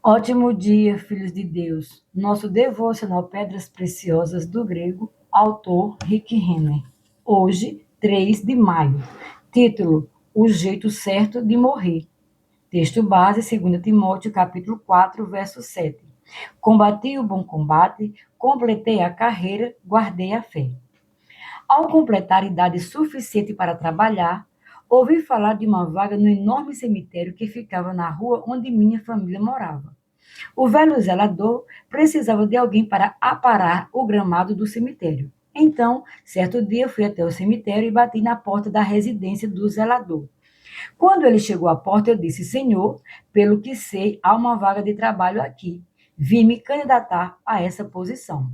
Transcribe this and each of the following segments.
Ótimo dia, filhos de Deus. Nosso devocional Pedras Preciosas do grego, autor Rick Renner. Hoje, 3 de maio. Título: O jeito certo de morrer. Texto base, 2 Timóteo, capítulo 4, verso 7. Combati o bom combate, completei a carreira, guardei a fé. Ao completar idade suficiente para trabalhar, ouvi falar de uma vaga no enorme cemitério que ficava na rua onde minha família morava. O velho zelador precisava de alguém para aparar o gramado do cemitério. Então, certo dia, fui até o cemitério e bati na porta da residência do zelador. Quando ele chegou à porta, eu disse: Senhor, pelo que sei, há uma vaga de trabalho aqui. Vim me candidatar a essa posição.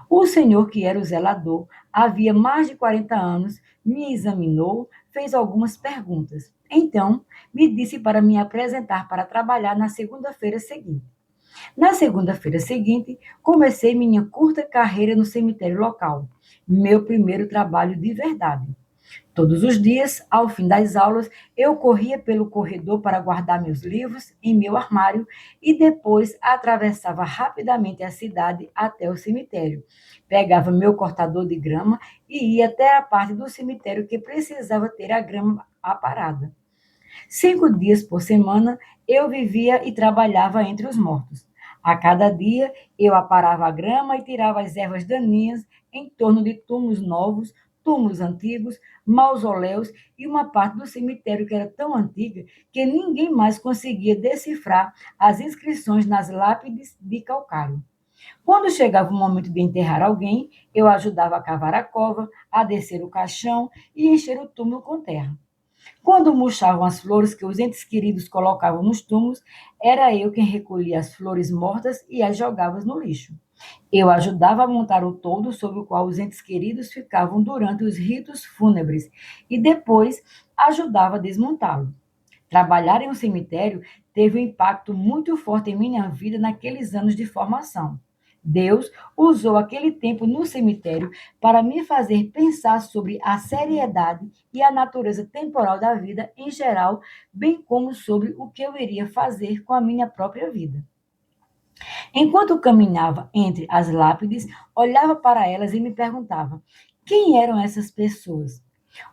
O senhor, que era o zelador, havia mais de 40 anos, me examinou, fez algumas perguntas. Então, me disse para me apresentar para trabalhar na segunda-feira seguinte. Na segunda-feira seguinte, comecei minha curta carreira no cemitério local, meu primeiro trabalho de verdade. Todos os dias, ao fim das aulas, eu corria pelo corredor para guardar meus livros em meu armário e depois atravessava rapidamente a cidade até o cemitério. Pegava meu cortador de grama e ia até a parte do cemitério que precisava ter a grama aparada. 5 dias por semana, eu vivia e trabalhava entre os mortos. A cada dia, eu aparava a grama e tirava as ervas daninhas em torno de túmulos novos, túmulos antigos, mausoléus e uma parte do cemitério que era tão antiga que ninguém mais conseguia decifrar as inscrições nas lápides de calcário. Quando chegava o momento de enterrar alguém, eu ajudava a cavar a cova, a descer o caixão e encher o túmulo com terra. Quando murchavam as flores que os entes queridos colocavam nos túmulos, era eu quem recolhia as flores mortas e as jogava no lixo. Eu ajudava a montar o toldo sobre o qual os entes queridos ficavam durante os ritos fúnebres e depois ajudava a desmontá-lo. Trabalhar em um cemitério teve um impacto muito forte em minha vida naqueles anos de formação. Deus usou aquele tempo no cemitério para me fazer pensar sobre a seriedade e a natureza temporal da vida em geral, bem como sobre o que eu iria fazer com a minha própria vida. Enquanto caminhava entre as lápides, olhava para elas e me perguntava: quem eram essas pessoas?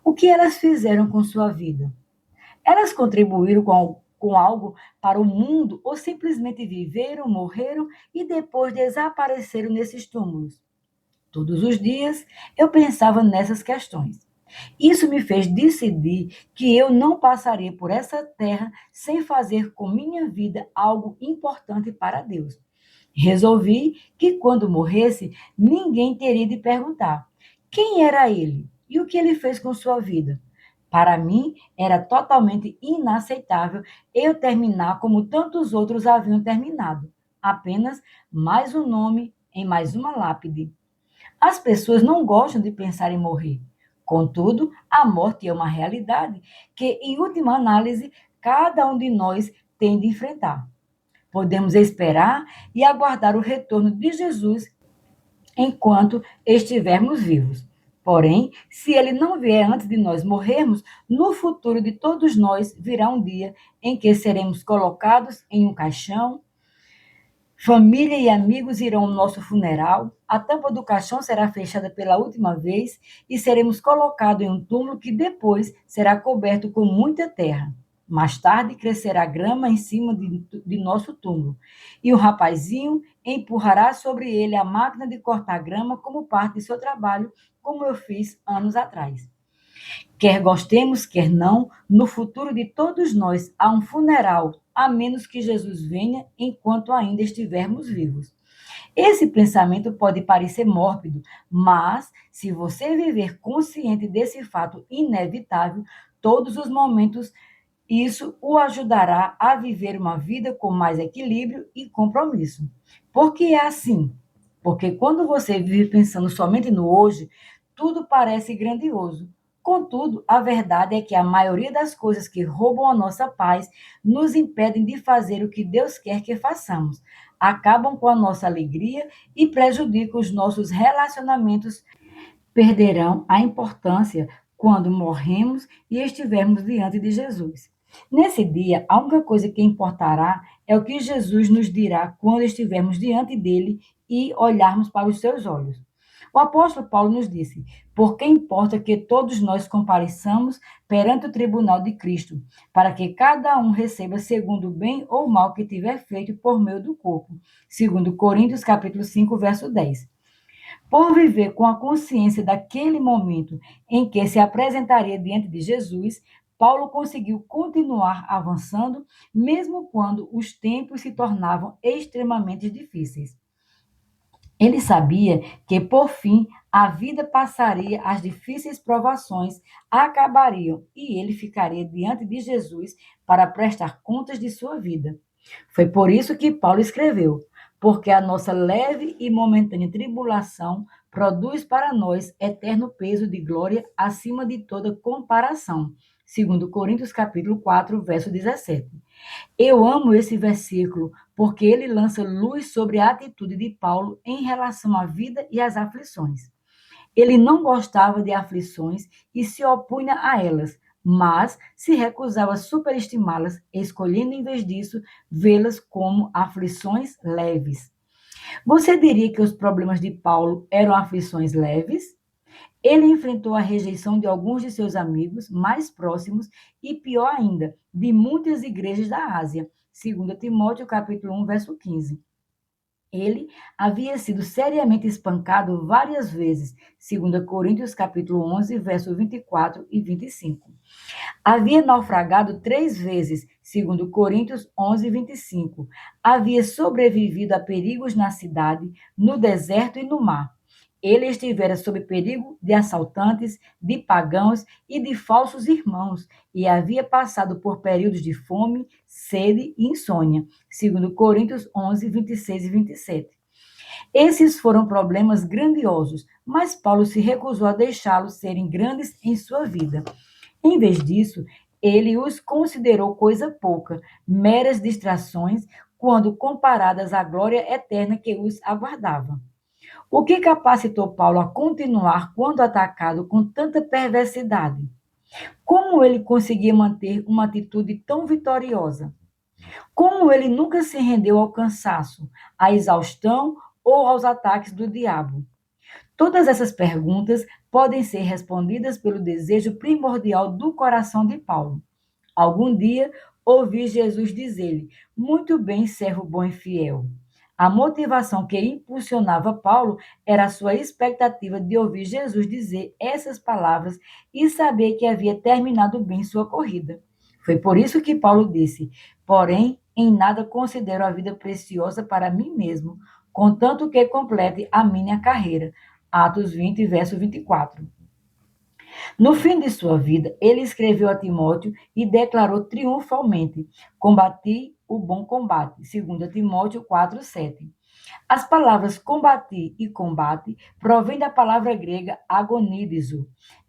O que elas fizeram com sua vida? Elas contribuíram com algo para o mundo ou simplesmente viveram, morreram e depois desapareceram nesses túmulos? Todos os dias eu pensava nessas questões. Isso me fez decidir que eu não passaria por essa terra sem fazer com minha vida algo importante para Deus. Resolvi que quando morresse, ninguém teria de perguntar quem era ele e o que ele fez com sua vida. Para mim, era totalmente inaceitável eu terminar como tantos outros haviam terminado, apenas mais um nome em mais uma lápide. As pessoas não gostam de pensar em morrer. Contudo, a morte é uma realidade que, em última análise, cada um de nós tem de enfrentar. Podemos esperar e aguardar o retorno de Jesus enquanto estivermos vivos. Porém, se ele não vier antes de nós morrermos, no futuro de todos nós virá um dia em que seremos colocados em um caixão, família e amigos irão ao nosso funeral, a tampa do caixão será fechada pela última vez e seremos colocados em um túmulo que depois será coberto com muita terra. Mais tarde crescerá grama em cima de nosso túmulo e um rapazinho empurrará sobre ele a máquina de cortar grama como parte de seu trabalho, como eu fiz anos atrás. Quer gostemos, quer não, no futuro de todos nós há um funeral, a menos que Jesus venha enquanto ainda estivermos vivos. Esse pensamento pode parecer mórbido, mas se você viver consciente desse fato inevitável, todos os momentos, isso o ajudará a viver uma vida com mais equilíbrio e compromisso. Por que é assim? Porque quando você vive pensando somente no hoje, tudo parece grandioso. Contudo, a verdade é que a maioria das coisas que roubam a nossa paz nos impedem de fazer o que Deus quer que façamos, acabam com a nossa alegria e prejudicam os nossos relacionamentos, perderão a importância quando morremos e estivermos diante de Jesus. Nesse dia, a única coisa que importará É o que Jesus nos dirá quando estivermos diante dele e olharmos para os seus olhos. O apóstolo Paulo nos disse: porque importa que todos nós compareçamos perante o tribunal de Cristo, para que cada um receba segundo o bem ou mal que tiver feito por meio do corpo. Segundo Coríntios, capítulo 5, verso 10. Por viver com a consciência daquele momento em que se apresentaria diante de Jesus, Paulo conseguiu continuar avançando, mesmo quando os tempos se tornavam extremamente difíceis. Ele sabia que, por fim, a vida passaria, as difíceis provações acabariam e ele ficaria diante de Jesus para prestar contas de sua vida. Foi por isso que Paulo escreveu: porque a nossa leve e momentânea tribulação produz para nós eterno peso de glória acima de toda comparação. Segundo Coríntios capítulo 4, verso 17. Eu amo esse versículo porque ele lança luz sobre a atitude de Paulo em relação à vida e às aflições. Ele não gostava de aflições e se opunha a elas, mas se recusava a superestimá-las, escolhendo em vez disso vê-las como aflições leves. Você diria que os problemas de Paulo eram aflições leves? Ele enfrentou a rejeição de alguns de seus amigos mais próximos e, pior ainda, de muitas igrejas da Ásia. 2 Timóteo capítulo 1, verso 15. Ele havia sido seriamente espancado várias vezes. 2 Coríntios capítulo 11, verso 24 e 25. Havia naufragado 3 vezes. 2 Coríntios 11, 25. Havia sobrevivido a perigos na cidade, no deserto e no mar. Ele estivera sob perigo de assaltantes, de pagãos e de falsos irmãos, e havia passado por períodos de fome, sede e insônia. 2 Coríntios 11, 26 e 27. Esses foram problemas grandiosos, mas Paulo se recusou a deixá-los serem grandes em sua vida. Em vez disso, ele os considerou coisa pouca, meras distrações, quando comparadas à glória eterna que os aguardava. O que capacitou Paulo a continuar quando atacado com tanta perversidade? Como ele conseguia manter uma atitude tão vitoriosa? Como ele nunca se rendeu ao cansaço, à exaustão ou aos ataques do diabo? Todas essas perguntas podem ser respondidas pelo desejo primordial do coração de Paulo. Algum dia ouvi Jesus dizer-lhe: muito bem, servo bom e fiel. A motivação que impulsionava Paulo era a sua expectativa de ouvir Jesus dizer essas palavras e saber que havia terminado bem sua corrida. Foi por isso que Paulo disse: porém, em nada considero a vida preciosa para mim mesmo, contanto que complete a minha carreira. Atos 20, verso 24. No fim de sua vida, ele escreveu a Timóteo e declarou triunfalmente: combati o bom combate. 2 Timóteo 4:7. As palavras combati e combate provêm da palavra grega agonidizo.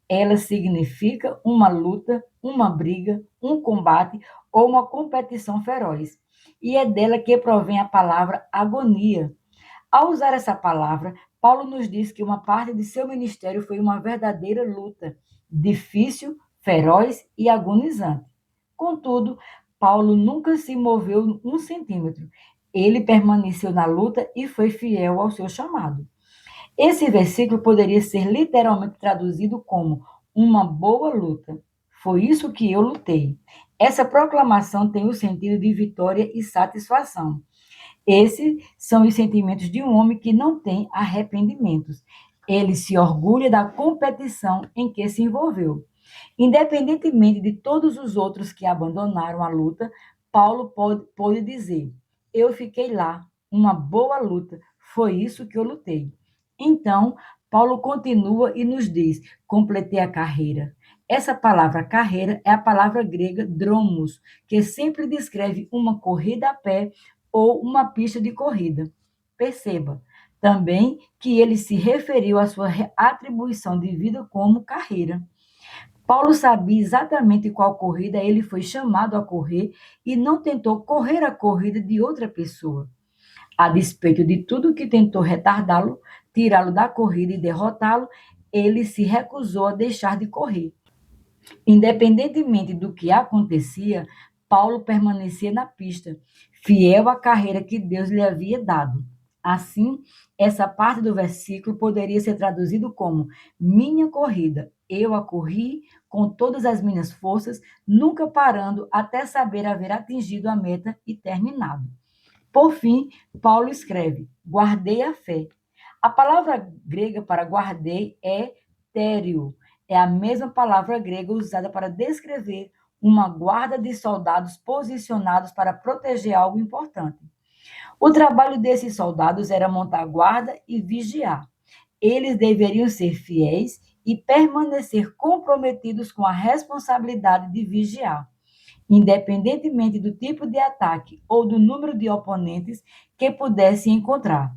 Ela significa uma luta, uma briga, um combate ou uma competição feroz. E é dela que provém a palavra agonia. Ao usar essa palavra, Paulo nos diz que uma parte de seu ministério foi uma verdadeira luta, difícil, feroz e agonizante. Contudo, Paulo nunca se moveu um centímetro. Ele permaneceu na luta e foi fiel ao seu chamado. Esse versículo poderia ser literalmente traduzido como uma boa luta. Foi isso que eu lutei. Essa proclamação tem o sentido de vitória e satisfação. Esses são os sentimentos de um homem que não tem arrependimentos. Ele se orgulha da competição em que se envolveu. Independentemente de todos os outros que abandonaram a luta, Paulo pôde dizer: eu fiquei lá, uma boa luta, foi isso que eu lutei. Então, Paulo continua e nos diz: completei a carreira. Essa palavra carreira é a palavra grega dromos, que sempre descreve uma corrida a pé ou uma pista de corrida. Perceba também que ele se referiu à sua atribuição de vida como carreira. Paulo sabia exatamente qual corrida ele foi chamado a correr e não tentou correr a corrida de outra pessoa. A despeito de tudo que tentou retardá-lo, tirá-lo da corrida e derrotá-lo, ele se recusou a deixar de correr. Independentemente do que acontecia, Paulo permanecia na pista, fiel à carreira que Deus lhe havia dado. Assim, essa parte do versículo poderia ser traduzido como: minha corrida, eu a corri com todas as minhas forças, nunca parando até saber haver atingido a meta e terminado. Por fim, Paulo escreve: guardei a fé. A palavra grega para guardei é tério. É a mesma palavra grega usada para descrever uma guarda de soldados posicionados para proteger algo importante. O trabalho desses soldados era montar guarda e vigiar. Eles deveriam ser fiéis e permanecer comprometidos com a responsabilidade de vigiar, independentemente do tipo de ataque ou do número de oponentes que pudesse encontrar.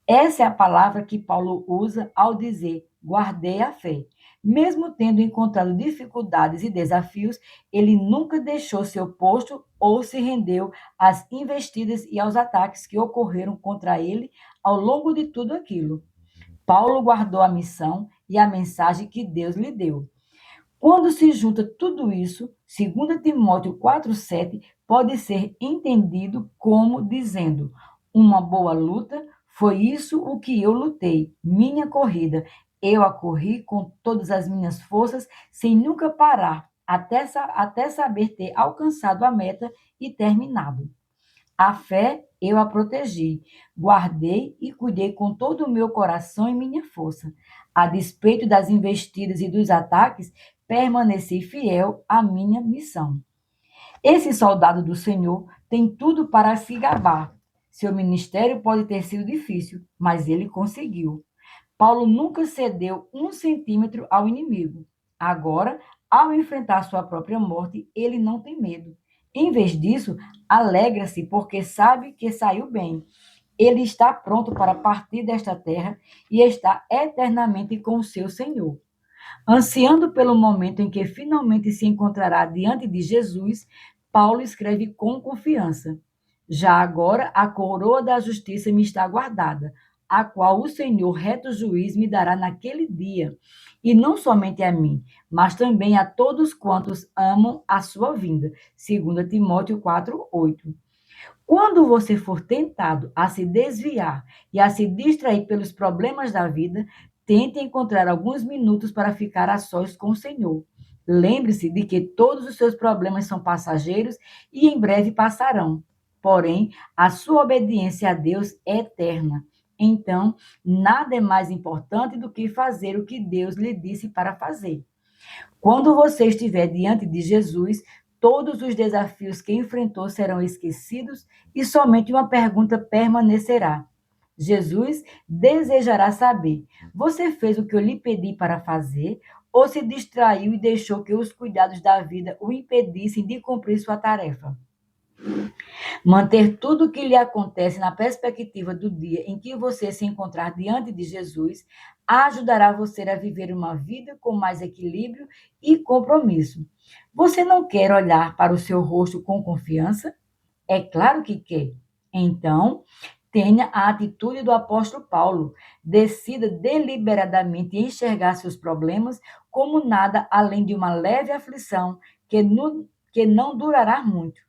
Essa é a palavra que Paulo usa ao dizer guardei a fé. Mesmo tendo encontrado dificuldades e desafios, ele nunca deixou seu posto ou se rendeu às investidas e aos ataques que ocorreram contra ele ao longo de tudo aquilo. Paulo guardou a missão e a mensagem que Deus lhe deu. Quando se junta tudo isso, 2 Timóteo 4,7 pode ser entendido como dizendo: uma boa luta, foi isso o que eu lutei, minha corrida. Eu a corri com todas as minhas forças, sem nunca parar, até saber ter alcançado a meta e terminado. A fé eu a protegi, guardei e cuidei com todo o meu coração e minha força. A despeito das investidas e dos ataques, permaneci fiel à minha missão. Esse soldado do Senhor tem tudo para se gabar. Seu ministério pode ter sido difícil, mas ele conseguiu. Paulo nunca cedeu 1 centímetro ao inimigo. Agora, ao enfrentar sua própria morte, ele não tem medo. Em vez disso, alegra-se porque sabe que saiu bem. Ele está pronto para partir desta terra e está eternamente com o seu Senhor. Ansiando pelo momento em que finalmente se encontrará diante de Jesus, Paulo escreve com confiança: já agora a coroa da justiça me está guardada, a qual o Senhor, reto juiz, me dará naquele dia, e não somente a mim, mas também a todos quantos amam a sua vinda. 2 Timóteo 4:8. Quando você for tentado a se desviar e a se distrair pelos problemas da vida, tente encontrar alguns minutos para ficar a sós com o Senhor. Lembre-se de que todos os seus problemas são passageiros e em breve passarão. Porém, a sua obediência a Deus é eterna. Então, nada é mais importante do que fazer o que Deus lhe disse para fazer. Quando você estiver diante de Jesus, todos os desafios que enfrentou serão esquecidos e somente uma pergunta permanecerá. Jesus desejará saber: você fez o que eu lhe pedi para fazer ou se distraiu e deixou que os cuidados da vida o impedissem de cumprir sua tarefa? Manter tudo o que lhe acontece na perspectiva do dia em que você se encontrar diante de Jesus ajudará você a viver uma vida com mais equilíbrio e compromisso. Você não quer olhar para o seu rosto com confiança? É claro que quer. Então, tenha a atitude do apóstolo Paulo. Decida deliberadamente enxergar seus problemas como nada além de uma leve aflição que não durará muito.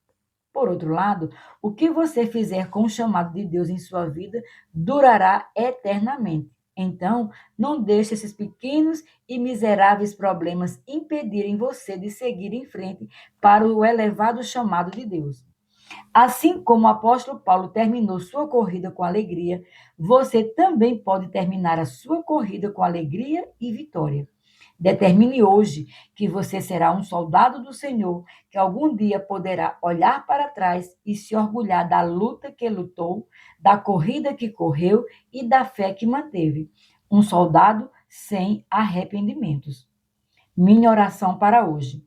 Por outro lado, o que você fizer com o chamado de Deus em sua vida durará eternamente. Então, não deixe esses pequenos e miseráveis problemas impedirem você de seguir em frente para o elevado chamado de Deus. Assim como o apóstolo Paulo terminou sua corrida com alegria, você também pode terminar a sua corrida com alegria e vitória. Determine hoje que você será um soldado do Senhor, que algum dia poderá olhar para trás e se orgulhar da luta que lutou, da corrida que correu e da fé que manteve. Um soldado sem arrependimentos. Minha oração para hoje.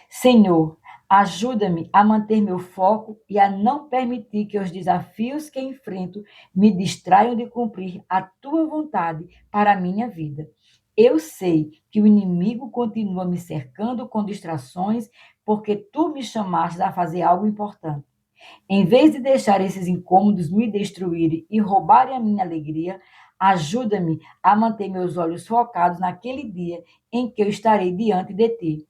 Senhor, ajuda-me a manter meu foco e a não permitir que os desafios que enfrento me distraiam de cumprir a tua vontade para a minha vida. Eu sei que o inimigo continua me cercando com distrações porque tu me chamaste a fazer algo importante. Em vez de deixar esses incômodos me destruírem e roubarem a minha alegria, ajuda-me a manter meus olhos focados naquele dia em que eu estarei diante de ti.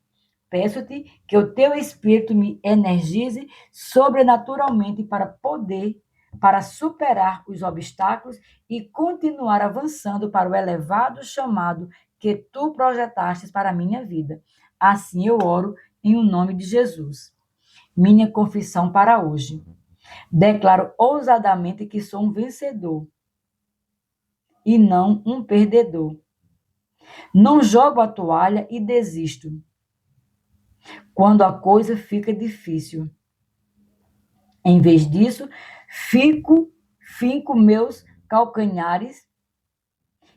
Peço-te que o teu Espírito me energize sobrenaturalmente para superar os obstáculos e continuar avançando para o elevado chamado que tu projetastes para a minha vida. Assim eu oro em o nome de Jesus. Minha confissão para hoje. Declaro ousadamente que sou um vencedor e não um perdedor. Não jogo a toalha e desisto quando a coisa fica difícil. Em vez disso, finco meus calcanhares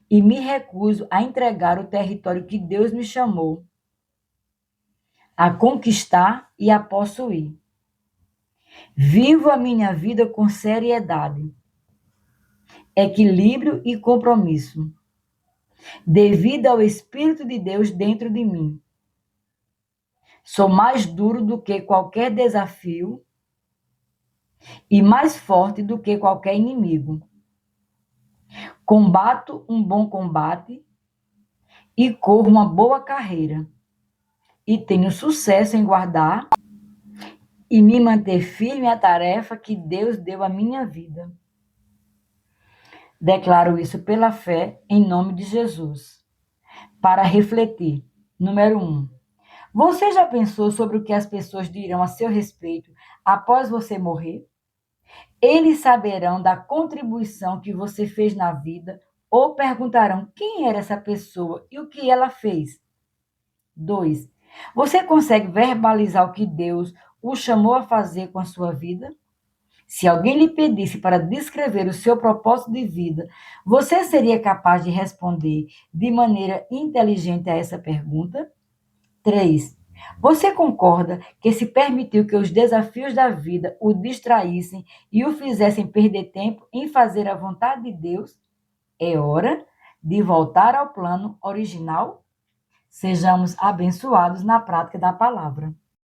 e me recuso a entregar o território que Deus me chamou a conquistar e a possuir. Vivo a minha vida com seriedade, equilíbrio e compromisso, devido ao Espírito de Deus dentro de mim. Sou mais duro do que qualquer desafio e mais forte do que qualquer inimigo. Combato um bom combate e corro uma boa carreira. E tenho sucesso em guardar e me manter firme à tarefa que Deus deu à minha vida. Declaro isso pela fé, em nome de Jesus. Para refletir. Número 1. Você já pensou sobre o que as pessoas dirão a seu respeito após você morrer? Eles saberão da contribuição que você fez na vida ou perguntarão quem era essa pessoa e o que ela fez. 2. Você consegue verbalizar o que Deus o chamou a fazer com a sua vida? Se alguém lhe pedisse para descrever o seu propósito de vida, você seria capaz de responder de maneira inteligente a essa pergunta? 3. Você concorda que se permitiu que os desafios da vida o distraíssem e o fizessem perder tempo em fazer a vontade de Deus? É hora de voltar ao plano original? Sejamos abençoados na prática da palavra.